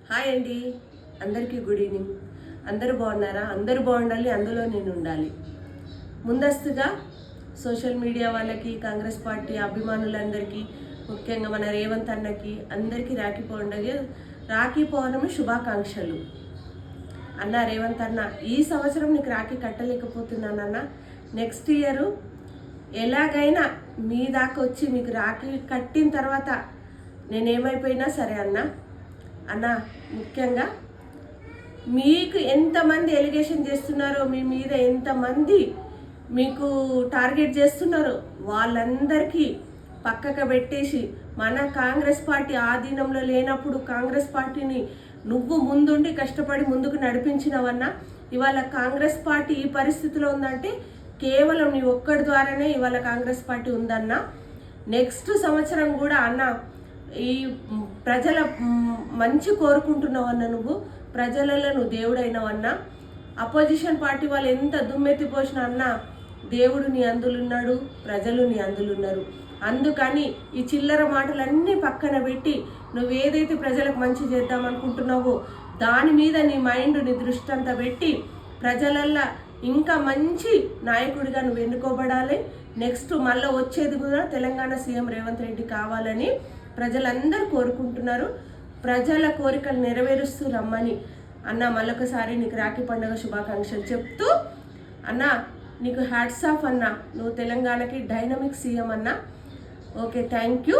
Hi అండి, అందరికీ good evening. అందరూ బాగున్నారా? అందరూ బాగుండాలి, అందులో నేను ఉండాలి. ముందస్తుగా సోషల్ మీడియా వాళ్ళకి, కాంగ్రెస్ పార్టీ అభిమానులందరికీ, ముఖ్యంగా మన రేవంత్ అన్నకి అందరికీ రాఖీ పౌర్ణమి శుభాకాంక్షలు. అన్న రేవంత్ అన్న, ఈ సంవత్సరం నీకు రాఖీ కట్టలేకపోతున్నానన్న. నెక్స్ట్ ఇయర్ ఎలాగైనా మీ దాకా వచ్చి మీకు రాఖీ కట్టిన తర్వాత నేనేమైపోయినా సరే అన్న. ముఖ్యంగా మీకు ఎంతమంది ఎలిగేషన్ చేస్తున్నారో, మీ మీద ఎంతమంది మీకు టార్గెట్ చేస్తున్నారో వాళ్ళందరికీ పక్కకు పెట్టేసి, మన కాంగ్రెస్ పార్టీ ఆధీనంలో లేనప్పుడు కాంగ్రెస్ పార్టీని నువ్వు ముందుండి కష్టపడి ముందుకు నడిపించినవన్నా. ఇవాళ కాంగ్రెస్ పార్టీ ఈ పరిస్థితిలో ఉందంటే కేవలం నీ ఒక్కడి ద్వారానే ఇవాళ కాంగ్రెస్ పార్టీ ఉందన్నా. నెక్స్ట్ సంవత్సరం కూడా ఈ ప్రజల మంచి కోరుకుంటున్నావన్నా, నువ్వు ప్రజలలో నువ్వు దేవుడైనవన్నా. అపోజిషన్ పార్టీ వాళ్ళు ఎంత దుమ్మెత్తిపోసినా అన్నా, దేవుడు నీ అందులున్నాడు, ప్రజలు నీ అందులున్నారు. అందుకని ఈ చిల్లర మాటలన్నీ పక్కన పెట్టి నువ్వు ఏదైతే ప్రజలకు మంచి చేద్దామనుకుంటున్నావో దాని మీద నీ మైండ్, నీ దృష్టి అంతా పెట్టి ప్రజలల్లో ఇంకా మంచి నాయకుడిగా నువ్వు ఎన్నుకోబడాలి. నెక్స్ట్ మళ్ళీ వచ్చేది కూడా తెలంగాణ సీఎం రేవంత్ రెడ్డి కావాలని ప్రజలందరూ కోరుకుంటున్నారు. ప్రజల కోరికలు నెరవేరుస్తూ రమ్మని మళ్ళొకసారి నీకు రాఖీ పండుగ శుభాకాంక్షలు చెప్తూ నీకు హ్యాట్స్ ఆఫ్ నువ్వు తెలంగాణకి dynamic CM okay, thank you.